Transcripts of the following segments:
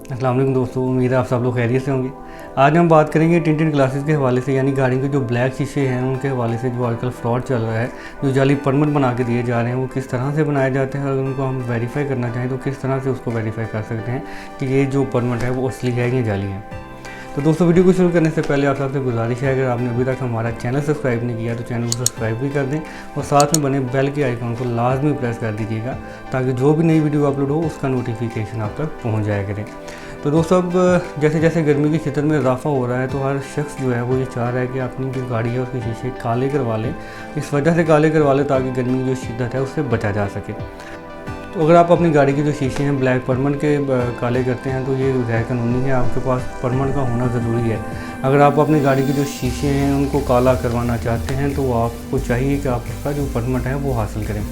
अस्सलाम वालेकुम दोस्तों, उम्मीद है आप सब लोग खैरियत से होंगे। आज हम बात करेंगे टिंटेड ग्लासेस के हवाले से, यानी गाड़ी के जो ब्लैक शीशे हैं उनके हवाले से जो आजकल फ्रॉड चल रहा है, जो जाली परमिट बना के दिए जा रहे हैं वो किस तरह से बनाए जाते हैं। अगर उनको हम वेरीफाई करना चाहें तो किस तरह से उसको वेरीफाई कर सकते हैं कि ये जो परमिट है वो असली है या जाली है। तो दोस्तों, वीडियो को शुरू करने से पहले आप सबसे गुजारिश है, अगर आपने अभी तक हमारा चैनल सब्सक्राइब नहीं किया तो चैनल को सब्सक्राइब भी कर दें और साथ में बने बेल के आइकॉन को लाजमी प्रेस कर दीजिएगा ताकि जो भी नई वीडियो अपलोड हो उसका नोटिफिकेशन आप तक पहुँच जाया करें। तो दोस्तों, अब जैसे जैसे गर्मी की शिद्दत में इजाफा हो रहा है तो हर शख्स जो है वो ये चाह रहा है कि अपनी जो गाड़ी है उसके शीशे काले करवा लें। इस वजह से काले करवा लें ताकि गर्मी की जो शिद्दत है उससे बचा जा सके। तो अगर आप अपनी गाड़ी के जो शीशे हैं ब्लैक परमन के काले करते हैं तो ये गैर कानूनी है, आपके पास परमन का होना ज़रूरी है। अगर आप अपनी गाड़ी के जो शीशे हैं उनको काला करवाना चाहते हैं तो आपको चाहिए कि आप उसका जो परमट है वो हासिल करें।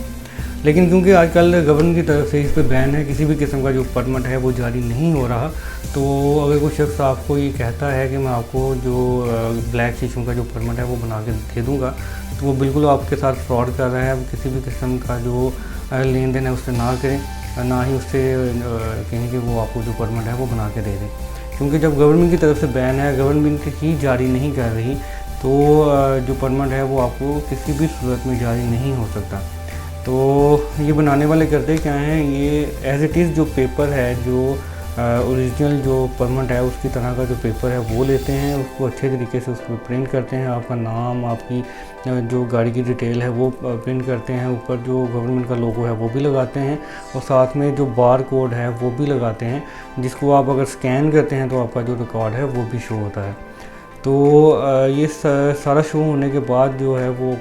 लेकिन क्योंकि आजकल गवर्नमेंट की तरफ से इस पर बैन है, किसी भी किस्म का जो परमट है वो जारी नहीं हो रहा, तो अगर कोई शख्स आपको ये कहता है कि मैं आपको जो ब्लैक शीशों का जो परमट है वो बना के दे दूँगा, तो वो बिल्कुल आपके साथ फ्रॉड कर रहा है। किसी भी किस्म का जो लेन देन है उससे ना करें, ना ही उससे कहें कि वो आपको जो परमिट है वो बना के दे दें, क्योंकि जब गवर्नमेंट की तरफ से बैन है, गवर्नमेंट ही जारी नहीं कर रही, तो जो परमिट है वो आपको किसी भी सूरत में जारी नहीं हो सकता। तो ये बनाने वाले करते क्या हैं, ये एज इट इज़ जो पेपर है, जो ओरिजिनल जो परमिट है उसकी तरह का जो पेपर है वो लेते हैं, उसको अच्छे तरीके से उस पर प्रिंट करते हैं, आपका नाम, आपकी जो गाड़ी की डिटेल है वो प्रिंट करते हैं, ऊपर जो गवर्नमेंट का लोगो है वो भी लगाते हैं और साथ में जो बार कोड है वो भी लगाते हैं, जिसको आप अगर स्कैन करते हैं तो आपका जो रिकॉर्ड है वो भी शो होता है। तो ये सारा शो होने के बाद जो है वो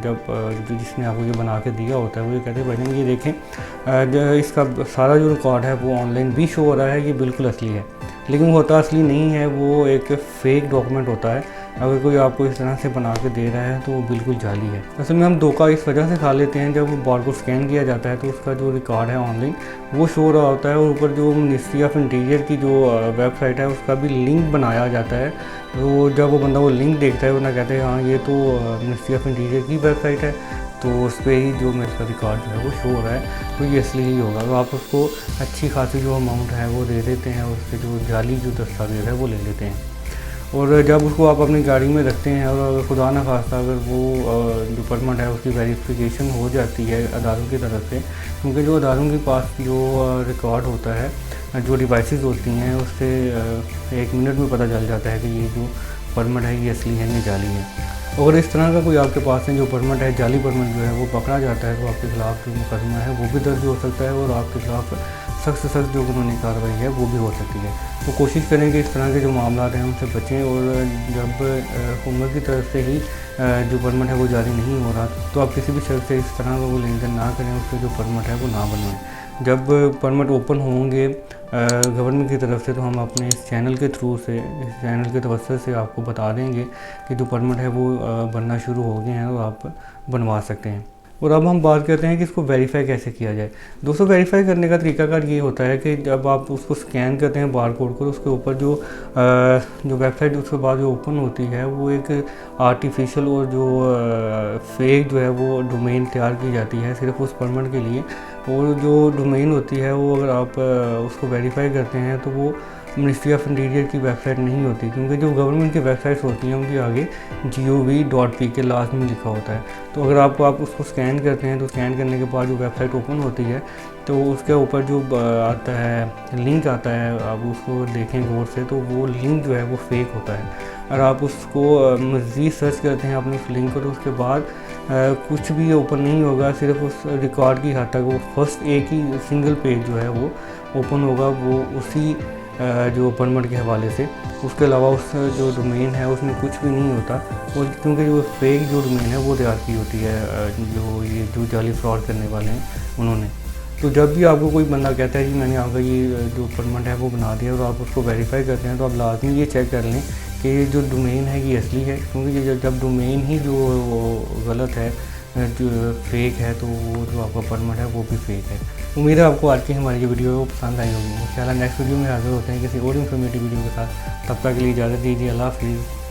जब जिसने आपको ये बना के दिया होता है वो ये कहते हैं भाई ये देखें, इसका सारा जो रिकॉर्ड है वो ऑनलाइन भी शो हो रहा है, ये बिल्कुल असली है। लेकिन वो होता असली नहीं है, वो एक फ़ेक डॉक्यूमेंट होता है। अगर कोई आपको इस तरह से बना के दे रहा है तो वो बिल्कुल जाली है। असल में हम धोखा इस वजह से खा लेते हैं, जब वो बार को स्कैन किया जाता है तो उसका जो रिकॉर्ड है ऑनलाइन वो शो रहा होता है और ऊपर जो मिनिस्ट्री ऑफ इंटीरियर की जो वेबसाइट है उसका भी लिंक बनाया जाता है। तो जब वो बंदा वो लिंक देखता है, वो ना कहते हैं हाँ ये तो मिनिस्ट्री ऑफ इंटीरियर की वेबसाइट है, तो उस पर ही जो मेरा रिकॉर्ड जो है वो शो हो रहा है, तो ये असली ही होगा। तो आप उसको अच्छी खासी जो अमाउंट है वो दे देते हैं और उससे जो जाली जो दस्तावेज़ है वो ले लेते हैं। और जब उसको आप अपनी गाड़ी में रखते हैं और अगर खुदा न खास्ता अगर वो जो परमिट है उसकी वेरिफिकेशन हो जाती है अदारों की तरफ से, क्योंकि जो अदारों के पास जो रिकॉर्ड होता है, जो डिवाइसेस होती हैं, उससे 1 मिनट में पता चल जाता है कि ये जो परमिट है ये असली है या जाली है। अगर इस तरह का कोई आपके पास है जो परमिट है, जाली परमिट जो है वो पकड़ा जाता है तो आपके खिलाफ़ जो मुकदमा है वो भी दर्ज हो सकता है और आपके खिलाफ़ सख्त से सख्त जो कानूनी कार्रवाई है वो भी हो सकती है। तो कोशिश करें कि इस तरह के जो मामला हैं उनसे बचें, और जब हुकूमत की तरफ से ही जो परमिट है वो जारी नहीं हो रहा तो आप किसी भी शख्स से इस तरह का वो लेन देन ना करें, उससे जो परमिट है वो ना बनवाएं। जब परमिट ओपन होंगे गवर्नमेंट की तरफ से तो हम अपने इस चैनल के थ्रू से, इस चैनल के तवज्जो से आपको बता देंगे कि जो परमिट है वो बनना शुरू हो गए हैं और आप बनवा सकते हैं। और अब हम बात करते हैं कि इसको वेरीफाई कैसे किया जाए। दोस्तों, वेरीफाई करने का तरीकाकार ये होता है कि जब आप उसको स्कैन करते हैं बार कोड को, उसके ऊपर जो वेबसाइट उसके बाद जो ओपन होती है वो एक आर्टिफिशियल और जो फेक जो है वो डोमेन तैयार की जाती है सिर्फ उस परमिट के लिए। और जो डोमेन होती है वो अगर आप उसको वेरीफाई करते हैं तो वो मिनिस्ट्री ऑफ इंटीरियर की वेबसाइट नहीं होती, क्योंकि जो गवर्नमेंट की वेबसाइट्स होती हैं उनके आगे gov.pk लास्ट में लिखा होता है। तो अगर आप उसको स्कैन करते हैं तो स्कैन करने के बाद जो वेबसाइट ओपन होती है तो उसके ऊपर जो आता है लिंक आता है, आप उसको देखें गौर से तो वो लिंक जो है वो फेक होता है। अगर आप उसको मज़ीद सर्च करते हैं अपने उस लिंक को तो उसके बाद कुछ भी ओपन नहीं होगा, सिर्फ उस रिकॉर्ड की हद तक वो फर्स्ट एक ही सिंगल पेज जो है वो ओपन होगा, वो उसी जो परमिट के हवाले से। उसके अलावा उस जो डोमेन है उसमें कुछ भी नहीं होता, और क्योंकि जो फेक जो डोमेन है वो तैयार की होती है जो जाली फ्रॉड करने वाले हैं उन्होंने। तो जब भी आपको कोई बंदा कहता है कि मैंने आपका ये जो परमिट है वो बना दिया और आप उसको वेरीफाई करते हैं तो आप लाजमी ये चेक कर लें कि जो डोमेन है ये असली है, क्योंकि जब डोमेन ही जो गलत है, जो फेक है, तो वो जो आपका परमिट है वो भी फेक है। उम्मीद है आपको आज की हमारी जो वीडियो है वो पसंद आई होगी। इंशाल्लाह नेक्स्ट वीडियो में हाजिर होते हैं किसी और इन्फॉर्मेटिव वीडियो के साथ। तब तक के लिए इजाज़त दीजिए। अल्लाह हाफ़िज़।